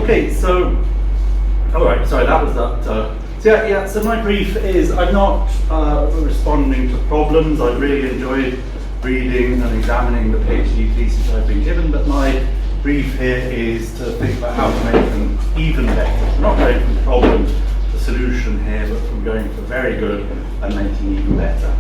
Okay, so, all right, sorry, that was that. So my brief is, I'm not responding to problems. I really enjoyed reading and examining the PhD thesis I've been given, but my brief here is to think about how to make them even better. So not going from problem to solution here, but from going for very good and making even better.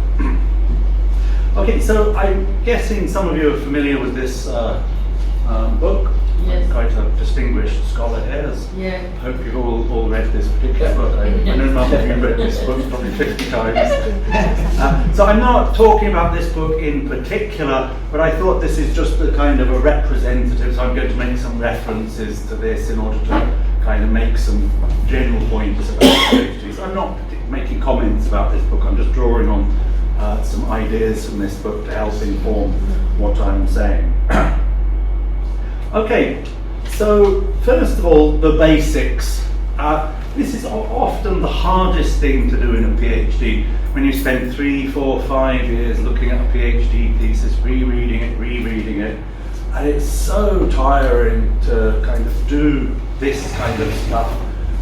Okay, so I'm guessing some of you are familiar with this book. Yes. I'm quite a distinguished scholar here. Yeah. I hope you've all read this particular book. I know most of you have read this book probably 50 times. So I'm not talking about this book in particular, but I thought this is just a kind of a representative, so I'm going to make some references to this in order to kind of make some general points about PhDs. I'm not making comments about this book, I'm just drawing on some ideas from this book to help inform what I'm saying. Okay, so first of all, the basics. This is often the hardest thing to do in a PhD. When you spend 3, 4, 5 years looking at a PhD thesis, rereading it, and it's so tiring to kind of do this kind of stuff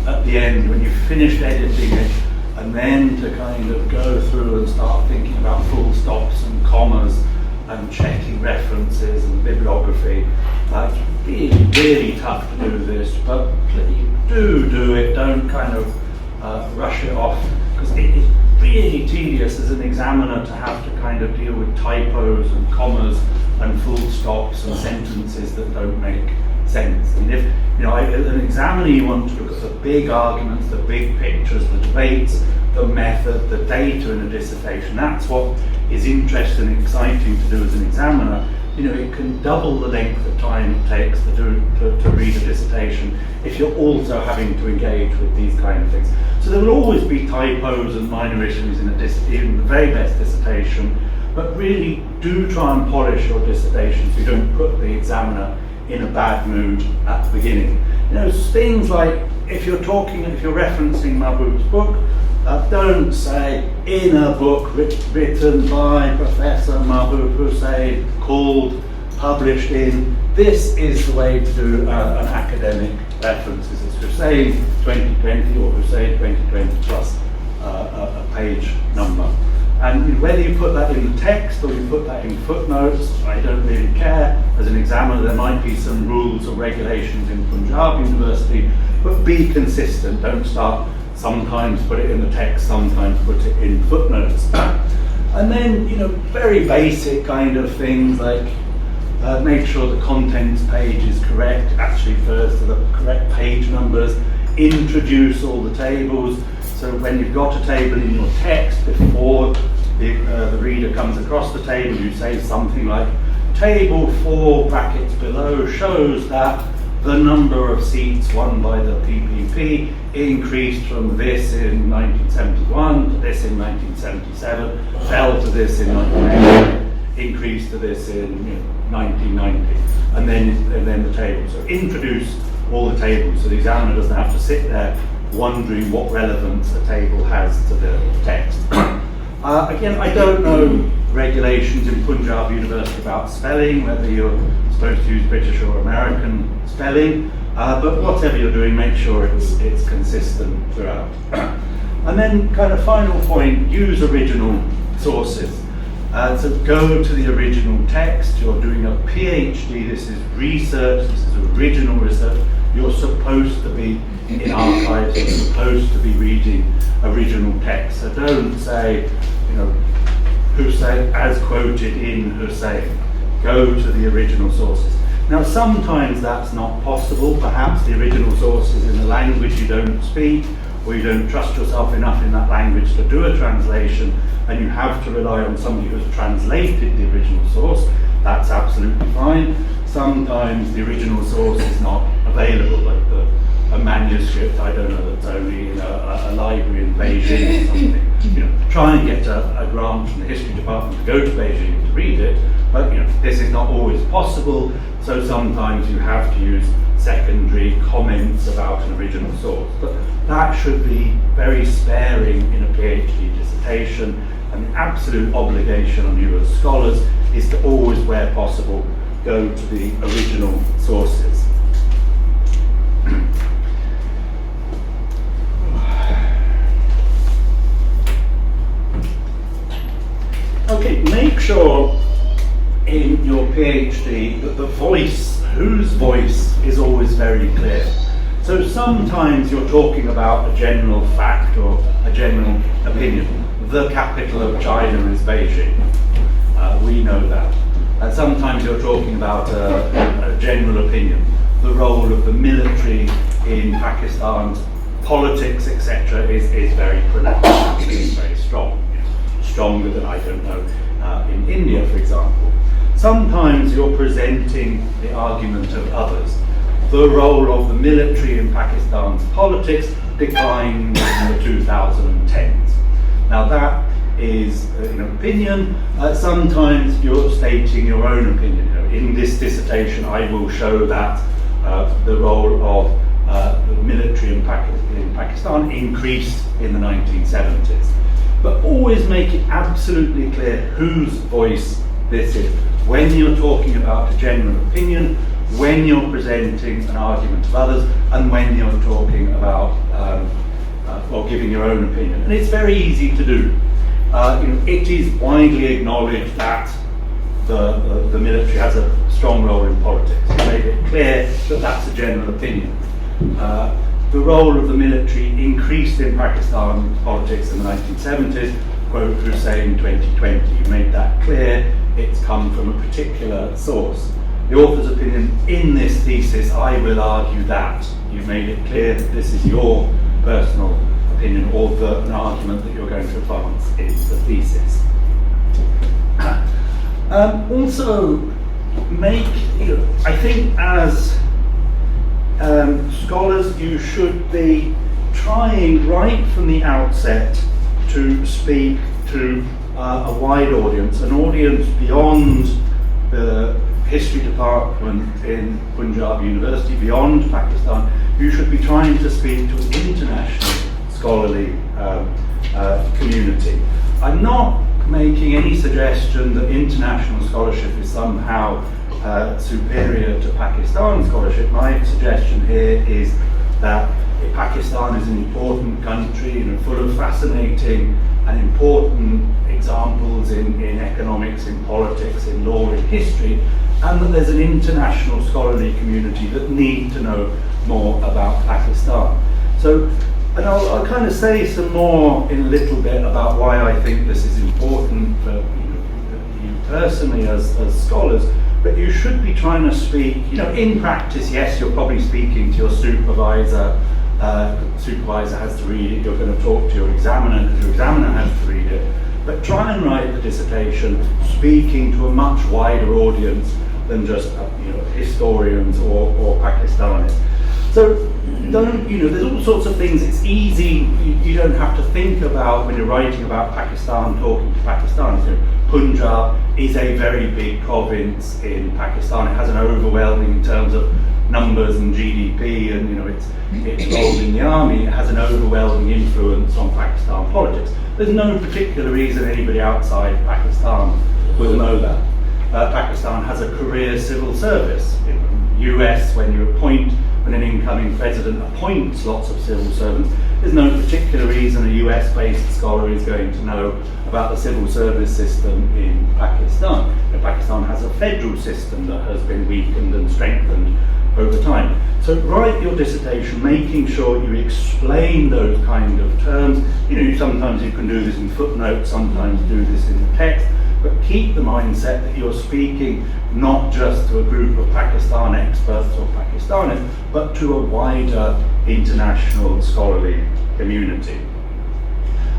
at the end when you've finished editing it, and then to kind of go through and start thinking about full stops and commas and checking references and bibliography. It's really, really tough to do this, but please do it. Don't kind of rush it off, because it is really tedious as an examiner to have to kind of deal with typos and commas and full stops and sentences that don't make sense. And if, as an examiner, you want to look at the big arguments, the big pictures, the debates, the method, the data in a dissertation. That's what is interesting and exciting to do as an examiner. It can double the length of time it takes to read a dissertation if you're also having to engage with these kind of things. So there will always be typos and minor issues in the very best dissertation, but really do try and polish your dissertation so you don't put the examiner in a bad mood at the beginning. Things like if you're referencing Mahbub's book, don't say in a book written by Professor Mahbub Hussain, called, published in. This is the way to do an academic references. It's Hussain 2020 or Hussain 2020 plus a page number. And whether you put that in the text or you put that in footnotes, I don't really care. As an examiner, there might be some rules or regulations in Punjab University, but be consistent. Don't start sometimes put it in the text, sometimes put it in footnotes. And then, very basic kind of things like make sure the contents page is correct, actually refers to the correct page numbers, introduce all the tables. So when you've got a table in your text, before the reader comes across the table, you say something like, table 4 brackets below shows that the number of seats won by the PPP increased from this in 1971 to this in 1977, fell to this in 1980, increased to this in 1990, and then the table. So introduce all the tables so the examiner doesn't have to sit there wondering what relevance a table has to the text. Again, I don't know regulations in Punjab University about spelling, whether you're supposed to use British or American spelling, but whatever you're doing, make sure it's consistent throughout. And then kind of final point, use original sources. So go to the original text. You're doing a PhD, this is research, this is original research. You're supposed to be in archives, you're supposed to be reading original text. So don't say, Hussain as quoted in Hussain. Go to the original sources. Now sometimes that's not possible. Perhaps the original source is in a language you don't speak, or you don't trust yourself enough in that language to do a translation, and you have to rely on somebody who's translated the original source. That's absolutely fine. Sometimes the original source is not available, like a manuscript, I don't know, that's only in a library in Beijing or something. Try and get a grant from the history department to go to Beijing to read it, but this is not always possible, so sometimes you have to use secondary comments about an original source. But that should be very sparing in a PhD dissertation, and the absolute obligation on you as scholars is to always, where possible, go to the original sources. PhD that the voice, whose voice, is always very clear. So sometimes you're talking about a general fact or a general opinion. The capital of China is Beijing. We know that. And sometimes you're talking about a general opinion. The role of the military in Pakistan's politics, etc., is very pronounced. It's very strong. Stronger than, I don't know, in India, for example. Sometimes you're presenting the argument of others. The role of the military in Pakistan's politics declined in the 2010s. Now that is an opinion. Sometimes you're stating your own opinion. In this dissertation, I will show that the role of the military in Pakistan increased in the 1970s. But always make it absolutely clear whose voice this is. When you're talking about a general opinion, when you're presenting an argument of others, and when you're talking about or giving your own opinion. And it's very easy to do. It is widely acknowledged that the military has a strong role in politics. It made it clear that that's a general opinion. The role of the military increased in Pakistan politics in the 1970s, quote Hussein 2020. You made that clear. It's come from a particular source. The author's opinion in this thesis, I will argue that. You've made it clear that this is your personal opinion or an argument that you're going to advance in the thesis. Also, I think as scholars, you should be trying right from the outset to speak to a wide audience, an audience beyond the history department in Punjab University, beyond Pakistan. You should be trying to speak to an international scholarly community. I'm not making any suggestion that international scholarship is somehow superior to Pakistan scholarship. My suggestion here is that Pakistan is an important country, full of fascinating and important examples in economics, in politics, in law, in history, and that there's an international scholarly community that need to know more about Pakistan. So, and I'll kind of say some more in a little bit about why I think this is important for you personally as scholars, but you should be trying to speak, in practice, yes, you're probably speaking to your supervisor. Supervisor has to read it, you're going to talk to your examiner because your examiner has to read it, but try and write the dissertation speaking to a much wider audience than just historians or Pakistanis. So there's all sorts of things. It's easy. You don't have to think about when you're writing about Pakistan, talking to Pakistanis. Punjab is a very big province in Pakistan. It has an overwhelming, in terms of numbers and GDP, and its role in the army. It has an overwhelming influence on Pakistan politics. There's no particular reason anybody outside Pakistan will know that. Pakistan has a career civil service. In the US, when an incoming president appoints lots of civil servants, there's no particular reason a US-based scholar is going to know about the civil service system in Pakistan. Pakistan has a federal system that has been weakened and strengthened over time. So write your dissertation making sure you explain those kind of terms. Sometimes you can do this in footnotes, sometimes do this in the text, but keep the mindset that you're speaking not just to a group of Pakistan experts or Pakistanis, but to a wider international scholarly community.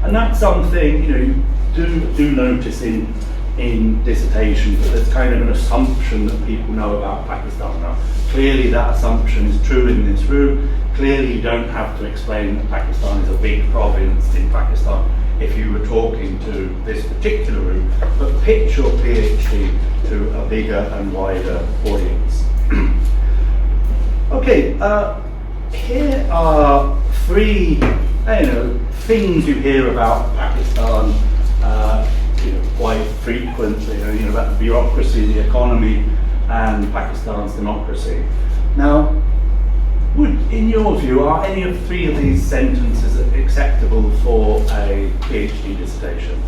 And that's something you do notice in dissertations, that there's kind of an assumption that people know about Pakistan. Now, clearly that assumption is true in this room. Clearly you don't have to explain that Pakistan is a big province in Pakistan if you were talking to this particular room, but pitch your PhD to a bigger and wider audience. Okay, here are three things you hear about Pakistan quite frequently, about the bureaucracy, the economy, and Pakistan's democracy. Now, in your view, are any of three of these sentences acceptable for a PhD dissertation?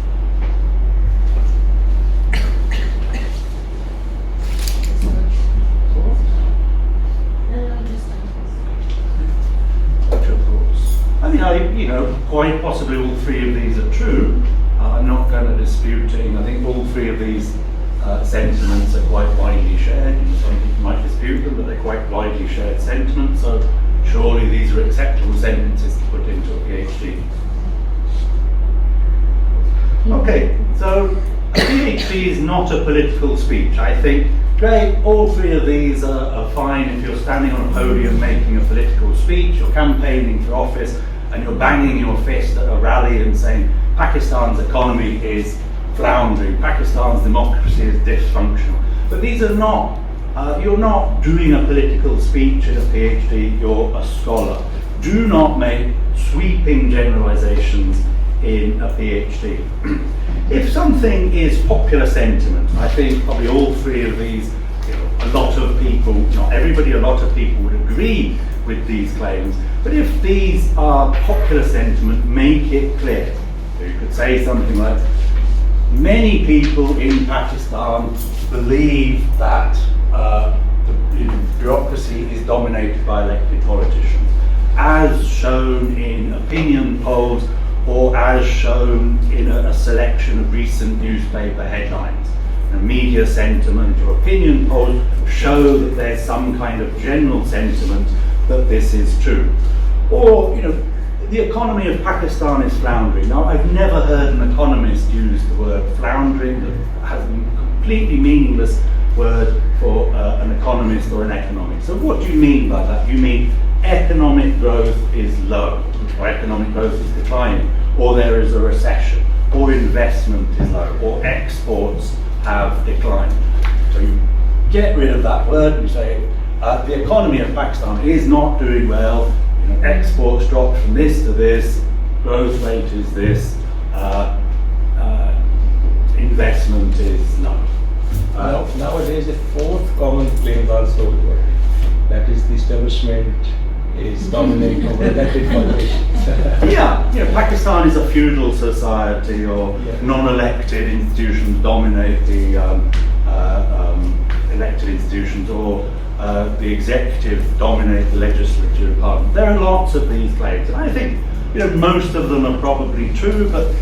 quite possibly all three of these are true. I'm not going to disputing. I think all three of these sentiments are quite widely shared. Some people might dispute them, but they're quite widely shared sentiments. So surely these are acceptable sentences to put into a PhD. Okay, so a PhD is not a political speech. I think, great, all three of these are fine if you're standing on a podium making a political speech, you're campaigning for office, and you're banging your fist at a rally and saying Pakistan's economy is floundering, Pakistan's democracy is dysfunctional. But these are not, you're not doing a political speech in a PhD, you're a scholar. Do not make sweeping generalizations in a PhD. If something is popular sentiment, I think probably all three of these, a lot of people, not everybody, a lot of people would agree with these claims, but if these are popular sentiment, make it clear. So you could say something like, many people in Pakistan believe that the bureaucracy is dominated by elected politicians, as shown in opinion polls or as shown in a selection of recent newspaper headlines. Media sentiment or opinion polls show that there's some kind of general sentiment that this is true. Or, the economy of Pakistan is floundering. Now, I've never heard an economist use the word floundering. That has a completely meaningless word for an economist or an economist. So what do you mean by that? You mean economic growth is low, or economic growth is declining, or there is a recession, or investment is low, or exports have declined. So you get rid of that word and say the economy of Pakistan is not doing well, exports dropped from this to this, growth rate is this, investment is low. Nowadays, the fourth common claim also, that is the establishment is dominating over elected politicians. Yeah, Pakistan is a feudal society, or non-elected institutions dominate the elected institutions, or the executive dominate the legislature and parliament. There are lots of these claims, and I think most of them are probably true, but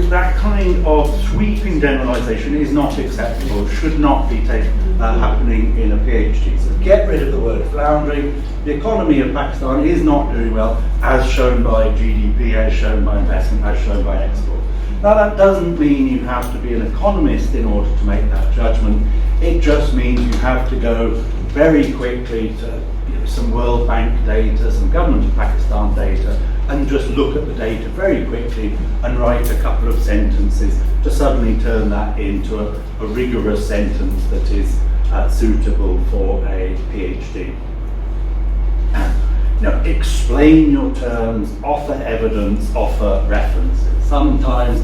that kind of sweeping generalization is not acceptable, should not be happening in a PhD. So get rid of the word floundering. The economy of Pakistan is not doing well, as shown by GDP, as shown by investment, as shown by export. Now that doesn't mean you have to be an economist in order to make that judgment. It just means you have to go very quickly to some World Bank data, some Government of Pakistan data, and just look at the data very quickly and write a couple of sentences to suddenly turn that into a rigorous sentence that is suitable for a PhD. Explain your terms, offer evidence, offer references. Sometimes,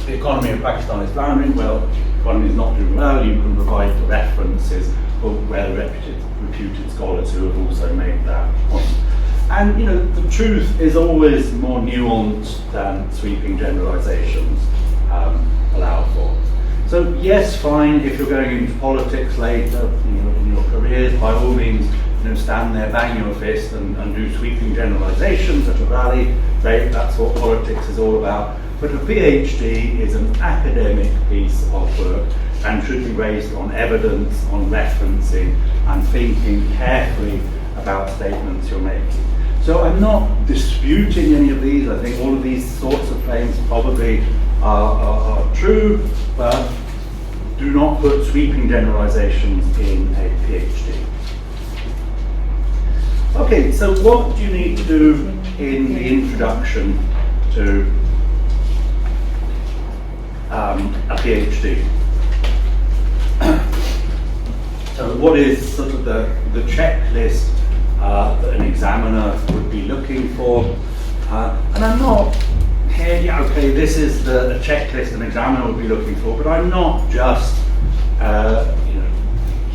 the economy of Pakistan is floundering. Well, if the economy is not doing well, you can provide the references for well-reputed scholars who have also made that point. And the truth is always more nuanced than sweeping generalizations allow for. So yes, fine, if you're going into politics later in your careers, by all means, stand there, bang your fist and do sweeping generalizations at a rally. Great, that's what politics is all about. But a PhD is an academic piece of work and should be based on evidence, on referencing, and thinking carefully about statements you're making. So I'm not disputing any of these. I think all of these sorts of claims probably are true, but do not put sweeping generalizations in a PhD. Okay, so what do you need to do in the introduction to a PhD? So what is sort of the checklist that an examiner would be looking for? And I'm not here, okay, this is the checklist an examiner would be looking for, but I'm not just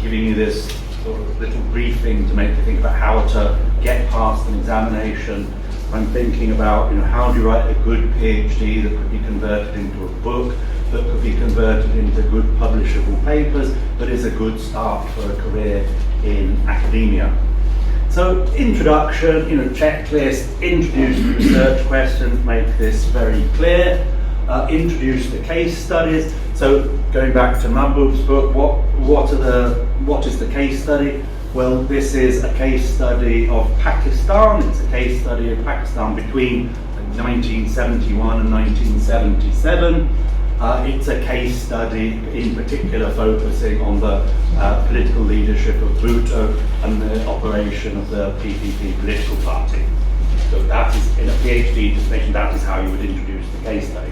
giving you this sort of little briefing to make you think about how to get past an examination. I'm thinking about how do you write a good PhD that could be converted into a book, that could be converted into good publishable papers, that is a good start for a career in academia. So introduction, checklist, introduce the research questions, make this very clear. Introduce the case studies. So going back to Mahbub's book, what is the case study? Well, this is a case study of Pakistan. It's a case study of Pakistan between 1971 and 1977. It's a case study in particular focusing on the political leadership of Bhutto and the operation of the PPP political party. So that is, in a PhD dissertation, that is how you would introduce the case study.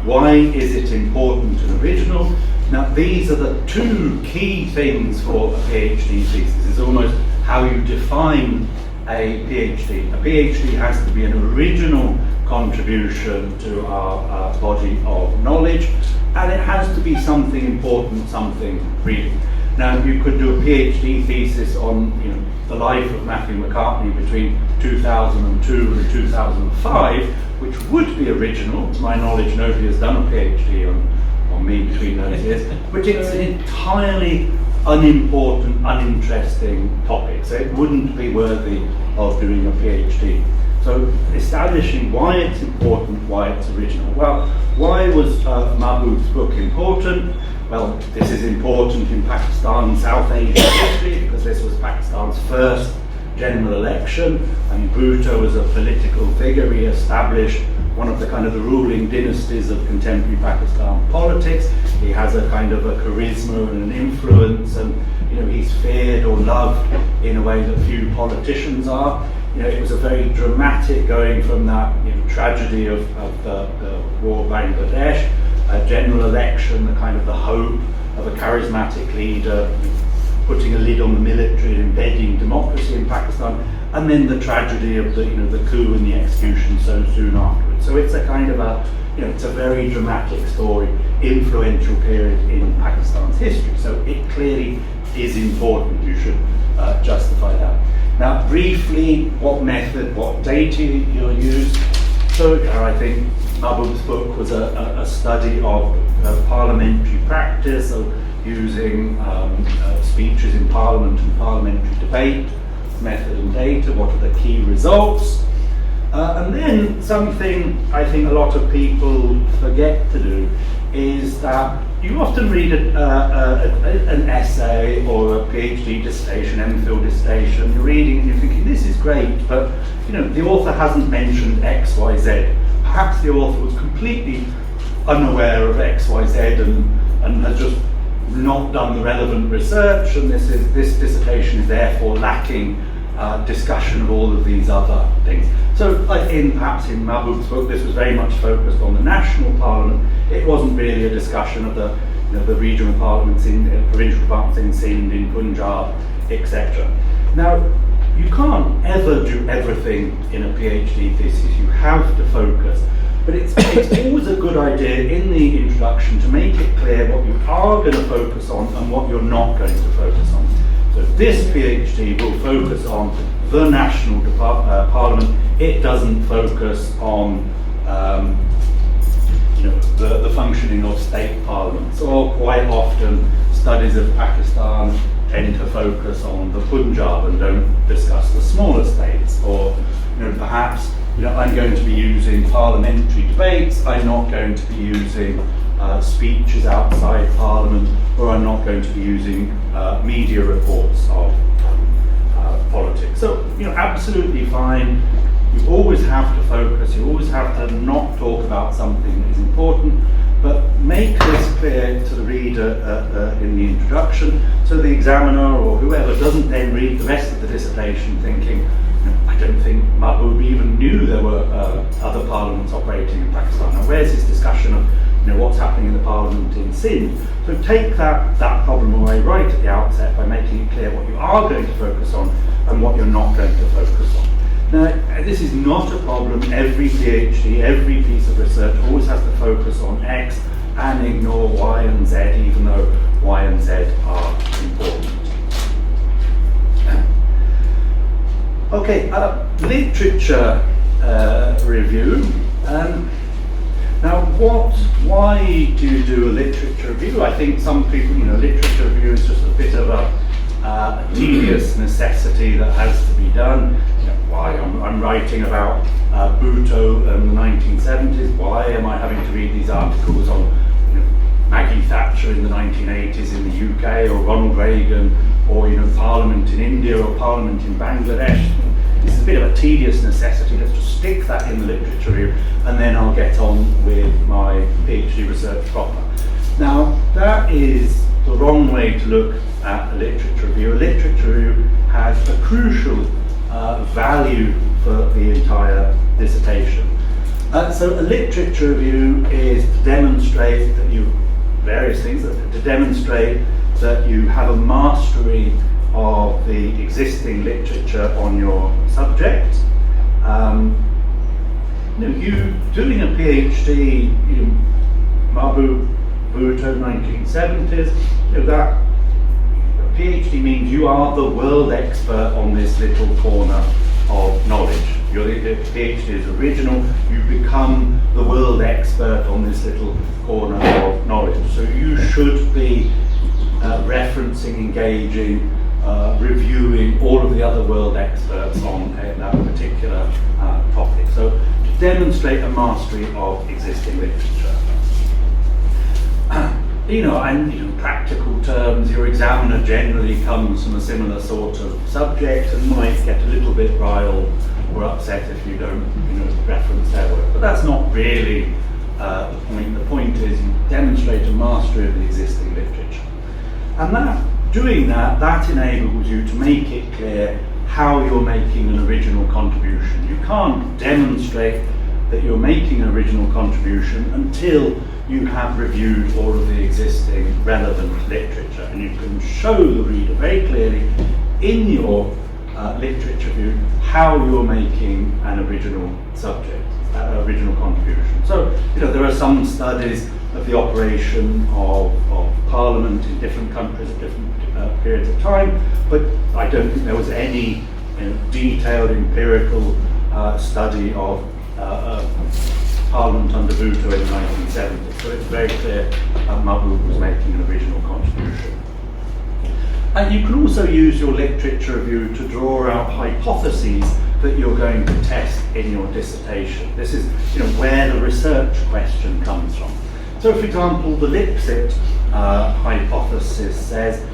Why is it important and original? Now, these are the two key things for a PhD thesis. It's almost how you define a PhD. A PhD has to be an original contribution to our body of knowledge, and it has to be something important, something real. Now, you could do a PhD thesis on the life of Matthew McCartney between 2002 and 2005, which would be original. To my knowledge, nobody has done a PhD on me between those years, but it's an entirely unimportant, uninteresting topic, so it wouldn't be worthy of doing a PhD. So establishing why it's important, why it's original. Well, why was Mahbub's book important? Well, this is important in Pakistan and South Asia history because this was Pakistan's first general election. I mean, Bhutto was a political figure. He established one of the the ruling dynasties of contemporary Pakistan politics. He has a kind of a charisma and an influence, and he's feared or loved in a way that few politicians are. It was a very dramatic going from that tragedy of the war of Bangladesh, a general election, the hope of a charismatic leader putting a lid on the military and embedding democracy in Pakistan, and then the tragedy of the coup and the execution so soon afterwards. So it's a it's a very dramatic story, influential period in Pakistan's history. So it clearly is important. You should justify that. Now, briefly, what method, what data you'll use. So I think Mahbub's book was a study of parliamentary practice, of using speeches in Parliament and parliamentary debate, method and data, what are the key results. And then something I think a lot of people forget to do is that you often read an essay or a PhD dissertation, MPhil dissertation, you're reading and you're thinking, this is great, but the author hasn't mentioned X, Y, Z. Perhaps the author was completely unaware of X, Y, Z and has just not done the relevant research, and this dissertation is therefore lacking discussion of all of these other things. So, perhaps in Mahbub's book, this was very much focused on the national parliament. It wasn't really a discussion of the regional parliaments in provincial parliaments in Sindh, in Punjab, etc. Now, you can't ever do everything in a PhD thesis. You have to focus. But it's always a good idea in the introduction to make it clear what you are going to focus on and what you're not going to focus on. So this PhD will focus on the national parliament. It doesn't focus on the functioning of state parliaments, or quite often studies of Pakistan tend to focus on the Punjab and don't discuss the smaller states, or perhaps I'm going to be using parliamentary debates, I'm not going to be using speeches outside Parliament, or I'm not going to be using media reports of politics. So, absolutely fine. You always have to focus, you always have to not talk about something that is important, but make this clear to the reader in the introduction, so the examiner or whoever doesn't then read the rest of the dissertation thinking, I don't think Mahbub even knew there were other parliaments operating in Pakistan. Now, where's this discussion of what's happening in the parliament in Sindh? So take that problem away right at the outset by making it clear what you are going to focus on and what you're not going to focus on. Now, this is not a problem. Every PhD, every piece of research always has to focus on X and ignore Y and Z, even though Y and Z are important. Okay, literature review. Now, why do you do a literature review? I think some people, literature review is just a bit of a tedious necessity that has to be done. Why I'm writing about Bhutto in the 1970s. Why am I having to read these articles on Maggie Thatcher in the 1980s in the UK, or Ronald Reagan, or Parliament in India or Parliament in Bangladesh? This is a bit of a tedious necessity. Let's just stick that in the literature review, and then I'll get on with my PhD research proper. Now, that is the wrong way to look at a literature review. A literature review has a crucial value for the entire dissertation. So a literature review is to demonstrate that various things, to demonstrate that you have a mastery of the existing literature on your subject. You doing a PhD, Bhutto 1970s, that a PhD means you are the world expert on this little corner of knowledge. Your PhD is original, you become the world expert on this little corner of knowledge. So you should be referencing, engaging, reviewing all of the other world experts on that particular topic. So to demonstrate a mastery of existing literature. In practical terms, your examiner generally comes from a similar sort of subject and might get a little bit riled or upset if you don't reference their work. But that's not really the point. The point is you demonstrate a mastery of the existing literature. And doing that enables you to make it clear how you're making an original contribution. You can't demonstrate that you're making an original contribution until you have reviewed all of the existing relevant literature, and you can show the reader very clearly in your literature review how you're making an original subject, original contribution. So, there are some studies of the operation of Parliament in different countries at different periods of time, but I don't think there was any detailed empirical study of Parliament under Bhutto in the 1970s. So it's very clear Mahbub was making an original contribution. And you can also use your literature review to draw out hypotheses that you're going to test in your dissertation. This is where the research question comes from. So, for example, the Lipset hypothesis says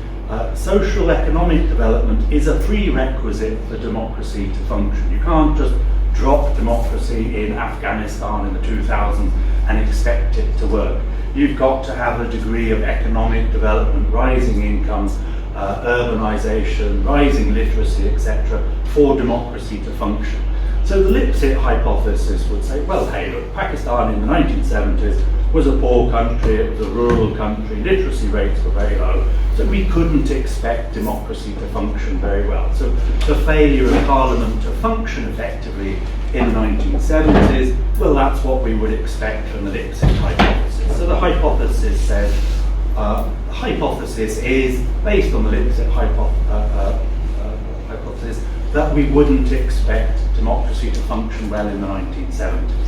social economic development is a prerequisite for democracy to function. You can't just drop democracy in Afghanistan in the 2000s and expect it to work. You've got to have a degree of economic development, rising incomes, urbanization, rising literacy, etc., for democracy to function. So the Lipset hypothesis would say, well, hey, look, Pakistan in the 1970s was a poor country, it was a rural country, literacy rates were very low, so we couldn't expect democracy to function very well. So the failure of Parliament to function effectively in the 1970s, well, that's what we would expect from the Lipset hypothesis. So the hypothesis says, hypothesis is based on the Lipset hypothesis that we wouldn't expect democracy to function well in the 1970s.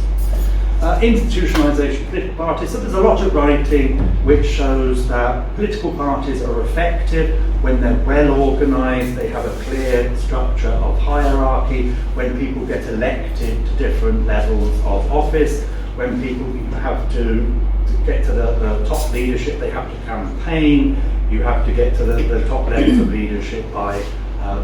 Institutionalization of political parties. So there's a lot of writing which shows that political parties are effective when they're well organized, they have a clear structure of hierarchy, when people get elected to different levels of office, when people have to get to the top leadership, they have to campaign, you have to get to the top levels of leadership by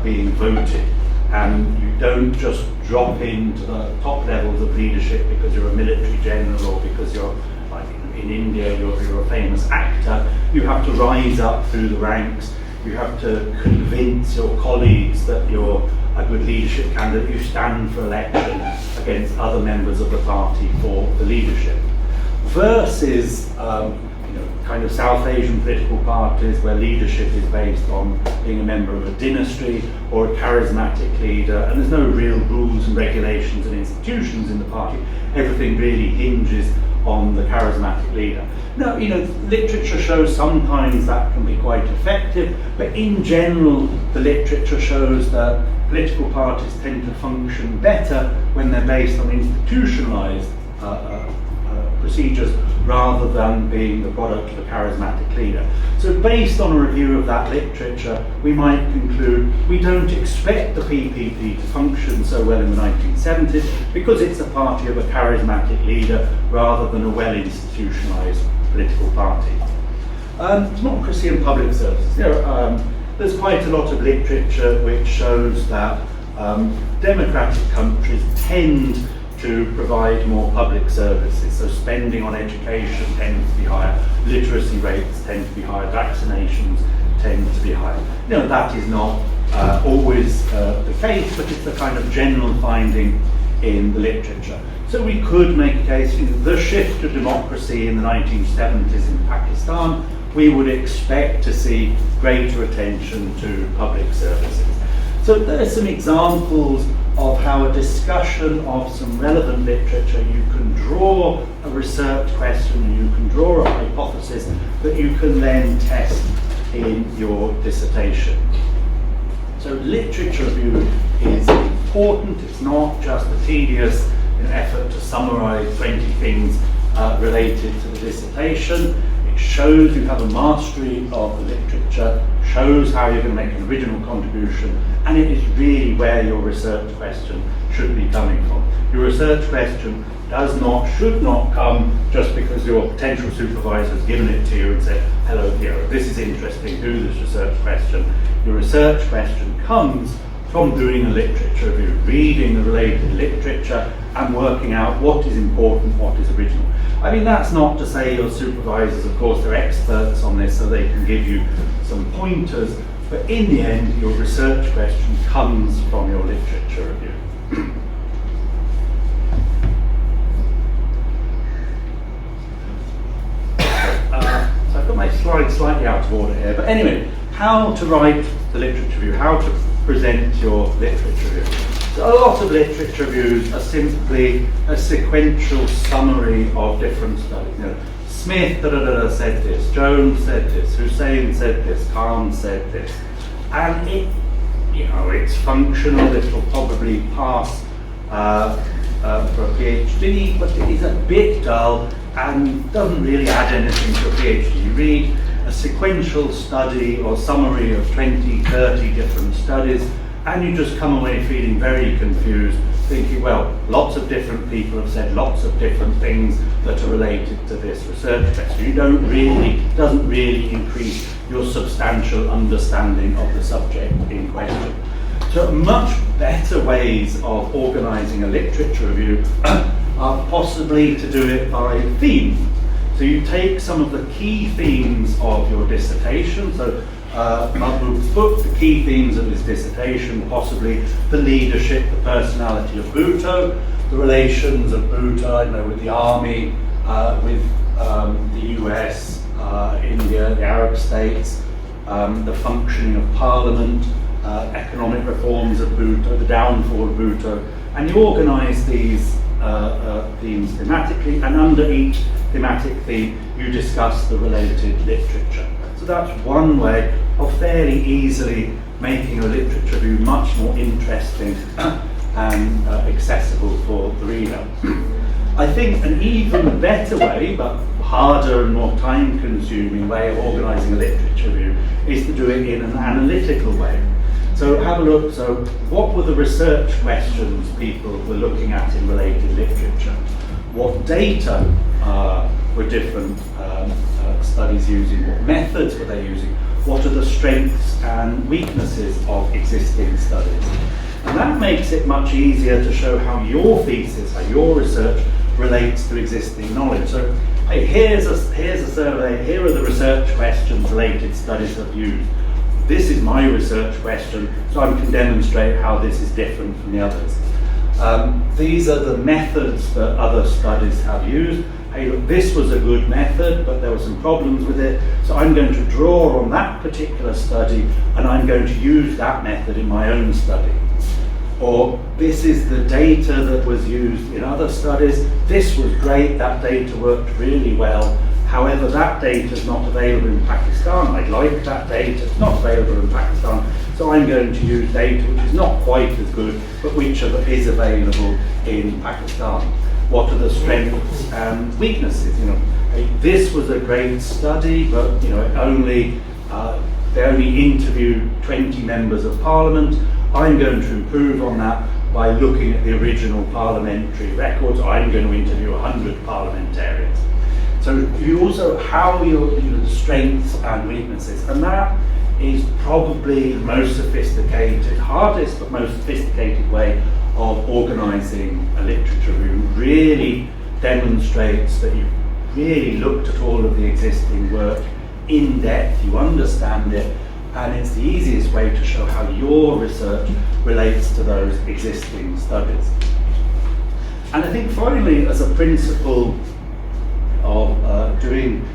being voted. And you don't just drop into the top levels of leadership because you're a military general or because you're, like in India, you're a famous actor. You have to rise up through the ranks. You have to convince your colleagues that you're a good leadership candidate. You stand for election against other members of the party for the leadership. Versus kind of South Asian political parties where leadership is based on being a member of a dynasty or a charismatic leader, and there's no real rules and regulations and institutions in the party. Everything really hinges on the charismatic leader. Now, literature shows sometimes that can be quite effective, but in general, the literature shows that political parties tend to function better when they're based on institutionalized procedures rather than being the product of a charismatic leader. So based on a review of that literature, we might conclude we don't expect the PPP to function so well in the 1970s because it's a party of a charismatic leader rather than a well-institutionalized political party. Democracy and public services. There's quite a lot of literature which shows that democratic countries tend to provide more public services. So spending on education tends to be higher, literacy rates tend to be higher, vaccinations tend to be higher. That is not always the case, but it's a kind of general finding in the literature. So we could make a case, the shift to democracy in the 1970s in Pakistan, we would expect to see greater attention to public services. So there are some examples of how a discussion of some relevant literature, you can draw a research question, you can draw a hypothesis that you can then test in your dissertation. So literature review is important. It's not just a tedious effort to summarize 20 things related to the dissertation. It shows you have a mastery of the literature, shows how you're going to make an original contribution, and it is really where your research question should be coming from. Your research question should not come just because your potential supervisor has given it to you and said, hello, this is interesting, do this research question. Your research question comes from doing a literature review, reading the related literature and working out what is important, what is original. I mean, that's not to say your supervisors, of course, they're experts on this, so they can give you some pointers, but in the end, your research question comes from your literature review. So I've got my slides slightly out of order here, but anyway, how to write the literature review, how to present your literature review. So a lot of literature reviews are simply a sequential summary of different studies. Smith said this, Jones said this, Hussein said this, Khan said this, and it's functional. It will probably pass for a PhD, but it is a bit dull and doesn't really add anything to a PhD. You read a sequential study or summary of 20, 30 different studies, and you just come away feeling very confused, thinking, well, lots of different people have said lots of different things that are related to this research question. Doesn't really increase your substantial understanding of the subject in question. So much better ways of organising a literature review are possibly to do it by theme. So you take some of the key themes of your dissertation, so Mahbub's book, the key themes of his dissertation, possibly the leadership, the personality of Bhutto, the relations of Bhutto, with the army, with the US, India, the Arab states, the functioning of parliament, economic reforms of Bhutto, the downfall of Bhutto, and you organise these themes thematically, and under each thematic theme you discuss the related literature. So that's one way of fairly easily making a literature review much more interesting and accessible for the reader. I think an even better way, but harder and more time-consuming way of organising a literature review is to do it in an analytical way. So have a look, so what were the research questions people were looking at in related literature? What data were different studies using? What methods were they using? What are the strengths and weaknesses of existing studies? And that makes it much easier to show how your thesis, how your research relates to existing knowledge. So hey, here's a survey, here are the research questions related studies have used. This is my research question, so I can demonstrate how this is different from the others. These are the methods that other studies have used. Hey, look, this was a good method, but there were some problems with it, so I'm going to draw on that particular study, and I'm going to use that method in my own study. Or this is the data that was used in other studies. This was great, that data worked really well. However, that data is not available in Pakistan. I'd like that data, it's not available in Pakistan, so I'm going to use data which is not quite as good, but which is available in Pakistan. What are the strengths and weaknesses? This was a great study, but you know, they only interviewed 20 members of Parliament. I'm going to improve on that by looking at the original parliamentary records. I'm going to interview 100 parliamentarians. So you also, how the strengths and weaknesses, and that is probably the most sophisticated, hardest but most sophisticated way of organising a literature review. Really demonstrates that you've really looked at all of the existing work in depth, you understand it, and it's the easiest way to show how your research relates to those existing studies. And I think finally, as a principle of doing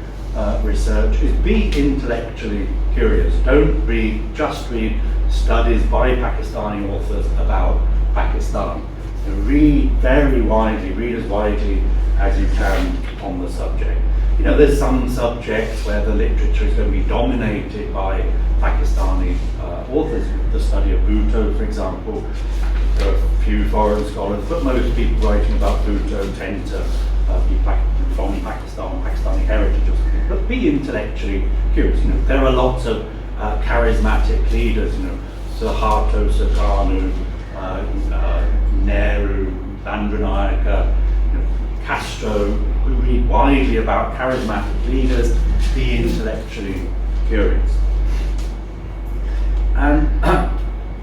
research, is be intellectually curious. Don't just read studies by Pakistani authors about Pakistan. Read very widely, read as widely as you can on the subject. You know, there's some subjects where the literature is going to be dominated by Pakistani authors. The study of Bhutto, for example, there are a few foreign scholars, but most people writing about Bhutto tend to be from Pakistan, Pakistani heritage or something. But be intellectually curious. You know, there are lots of charismatic leaders. You know, Suharto, Sukarno, Nehru, Bandaranaike, Castro. We read widely about charismatic leaders. Be intellectually curious. And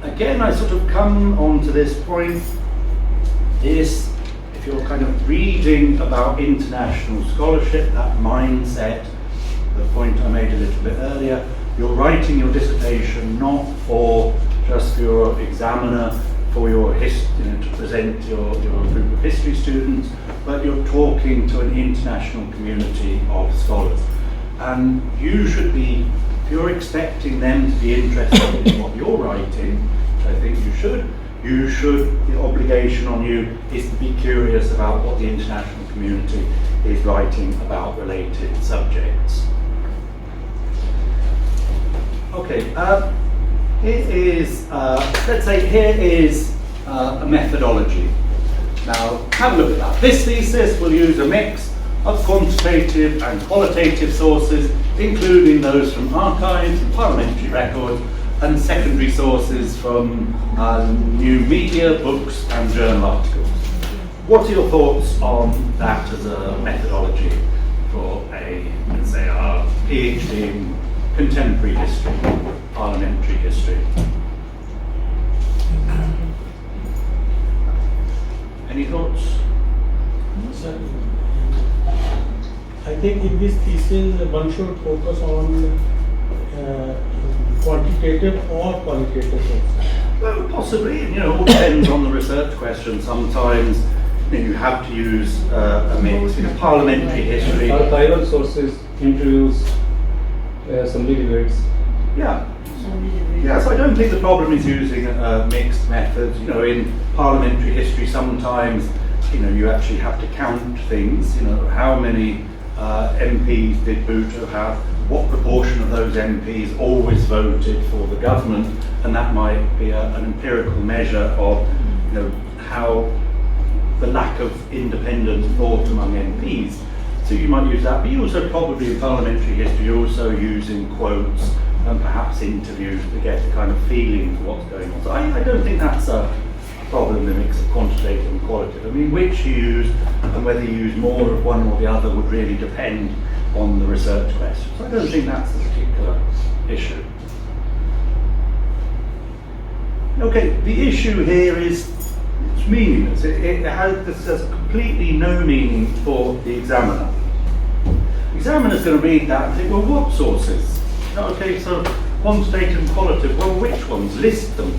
again, I sort of come on to this point, is if you're kind of reading about international scholarship, that mindset, the point I made a little bit earlier, you're writing your dissertation not just for your examiner, for your to present your group of history students, but you're talking to an international community of scholars. And you should be, if you're expecting them to be interested in what you're writing, which I think you should, the obligation on you is to be curious about what the international community is writing about related subjects. Okay, here is, let's say here is a methodology. Now, have a look at that. This thesis will use a mix of quantitative and qualitative sources, including those from archives and parliamentary records, and secondary sources from new media, books, and journal articles. What are your thoughts on that as a methodology for let's say, a PhD in contemporary history, parliamentary history? Any thoughts? Sir, I think in this thesis one should focus on quantitative or qualitative sources. Well, possibly. You know, it all depends on the research question. Sometimes you have to use a mix. In parliamentary history, Archival sources, interviews, assembly debates. yeah. Yes, I don't think the problem is using mixed methods. You know, in parliamentary history, sometimes you actually have to count things. You know, how many MPs did Bhutto have? What proportion of those MPs always voted for the government? And that might be an empirical measure of how the lack of independent thought among MPs. So you might use that, but you also probably in parliamentary history you're also using quotes and perhaps interviews to get a kind of feeling for what's going on. So I don't think that's a problem, the mix of quantitative and qualitative. I mean, which you use and whether you use more of one or the other would really depend on the research question. So I don't think that's a particular issue. Okay, the issue here is it's meaningless. This has completely no meaning for the examiner. The examiner's going to read that and think, well, what sources? Okay, so quantitative and qualitative, well, which ones? List them.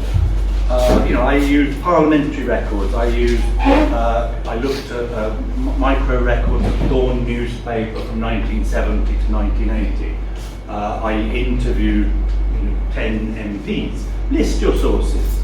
I used parliamentary records. I looked at micro records of the Dawn newspaper from 1970 to 1980. I interviewed 10 MPs. List your sources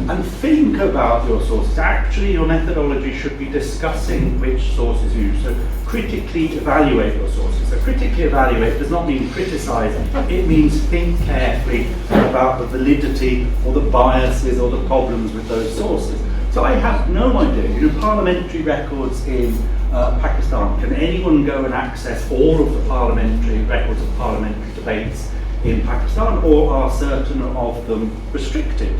and think about your sources. Actually, your methodology should be discussing which sources you use. So critically evaluate your sources. So critically evaluate does not mean criticize. It means think carefully about the validity or the biases or the problems with those sources. So So I have no idea, parliamentary records in Pakistan, can anyone go and access all of the parliamentary records of parliamentary debates in Pakistan, or are certain of them restricted?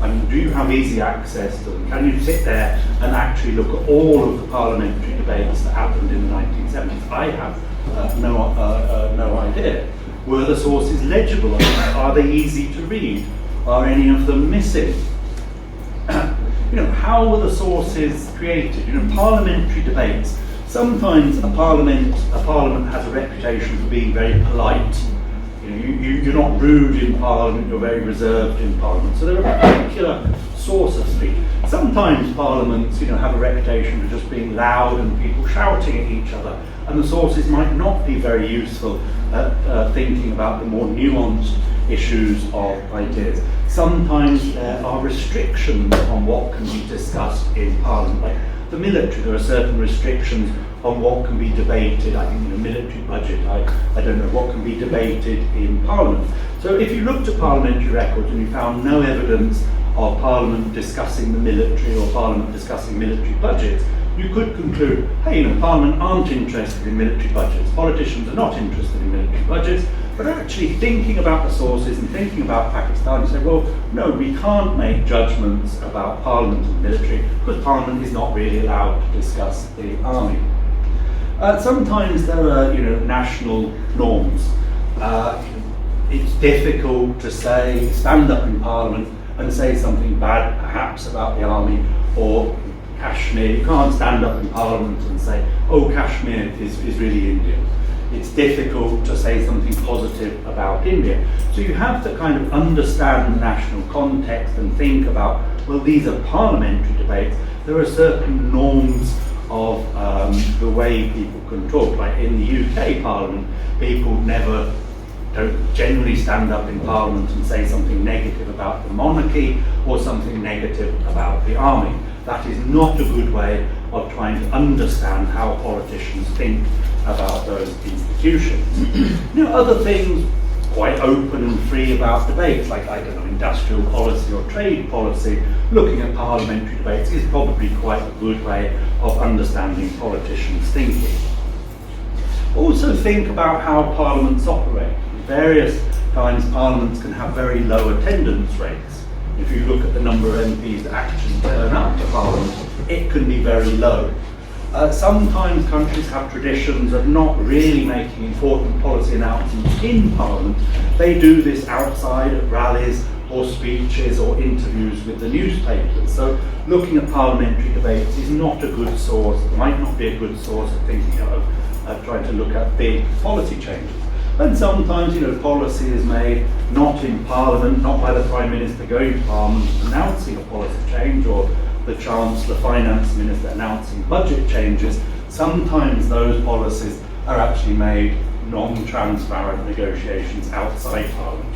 I mean, do you have easy access to them? Can you sit there and actually look at all of the parliamentary debates that happened in the 1970s? I have no idea. Were the sources legible? Are they easy to read? Are any of them missing? How were the sources created? Parliamentary debates. Sometimes a parliament has a reputation for being very polite. You're not rude in Parliament, you're very reserved in Parliament. So they're a particular source of speech. Sometimes parliaments, have a reputation for just being loud and people shouting at each other, and the sources might not be very useful at thinking about the more nuanced issues of ideas. Sometimes there are restrictions on what can be discussed in Parliament. Like the military, there are certain restrictions on what can be debated. I think in the military budget, I don't know what can be debated in Parliament. So if you looked at parliamentary records and you found no evidence of Parliament discussing the military or Parliament discussing military budgets, you could conclude, hey, Parliament aren't interested in military budgets, politicians are not interested in military budgets, but actually thinking about the sources and thinking about Pakistan, you say, well, no, we can't make judgments about Parliament and military because Parliament is not really allowed to discuss the army. Sometimes there are, national norms. It's difficult to stand up in Parliament and say something bad, perhaps, about the army or Kashmir. You can't stand up in Parliament and say, oh, Kashmir is really Indian. It's difficult to say something positive about India. So you have to kind of understand the national context and think about, well, these are parliamentary debates. There are certain norms of the way people can talk. Like in the UK Parliament, people don't generally stand up in Parliament and say something negative about the monarchy or something negative about the army. That is not a good way of trying to understand how politicians think about those institutions. Other things quite open and free about debates, like, industrial policy or trade policy, looking at parliamentary debates is probably quite a good way of understanding politicians' thinking. Also think about how parliaments operate. Various times parliaments can have very low attendance rates. If you look at the number of MPs that actually turn up to Parliament, it can be very low. Sometimes countries have traditions of not really making important policy announcements in Parliament. They do this outside at rallies or speeches or interviews with the newspapers. So looking at parliamentary debates is not a good source, might not be a good source of thinking of trying to look at big policy changes. And sometimes, policy is made not in Parliament, not by the Prime Minister going to Parliament announcing a policy change, or the Chancellor, Finance Minister announcing budget changes. Sometimes those policies are actually made non-transparent negotiations outside Parliament.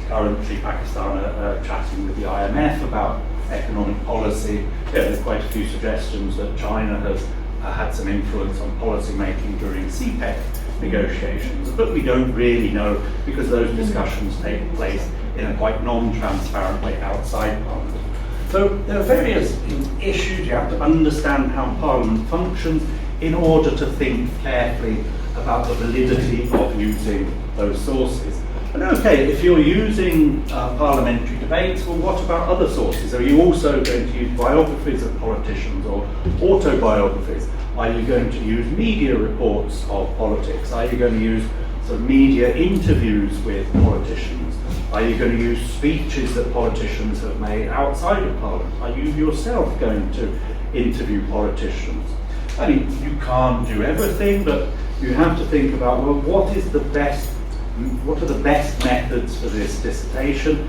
Currently, Pakistan are chatting with the IMF about economic policy. There's quite a few suggestions that China has had some influence on policy making during CPEC negotiations, but we don't really know because those discussions take place in a quite non-transparent way outside Parliament. So there are various issues. You have to understand how Parliament functions in order to think carefully about the validity of using those sources. And okay, if you're using parliamentary debates, well, what about other sources? Are you also going to use biographies of politicians or autobiographies? Are you going to use media reports of politics? Are you going to use sort of media interviews with politicians? Are you going to use speeches that politicians have made outside of Parliament? Are you yourself going to interview politicians? I mean, you can't do everything, but you have to think about, well, what are the best methods for this dissertation?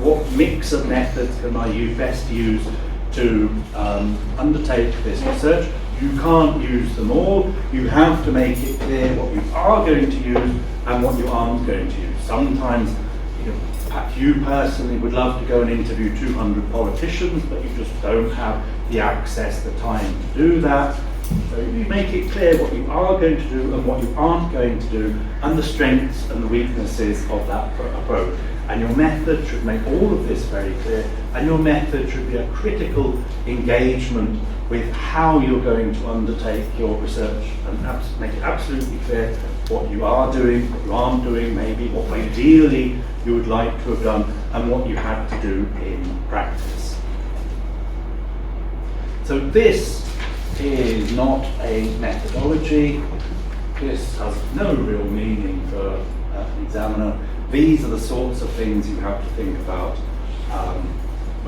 What mix of methods can I best use to undertake this research? You can't use them all. You have to make it clear what you are going to use and what you aren't going to use. Sometimes, perhaps you personally would love to go and interview 200 politicians, but you just don't have the access, the time to do that. So you make it clear what you are going to do and what you aren't going to do, and the strengths and the weaknesses of that approach. And your method should make all of this very clear, and your method should be a critical engagement with how you're going to undertake your research, and make it absolutely clear what you are doing, what you aren't doing, maybe what ideally you would like to have done, and what you had to do in practice. So this is not a methodology. This has no real meaning for an examiner. These are the sorts of things you have to think about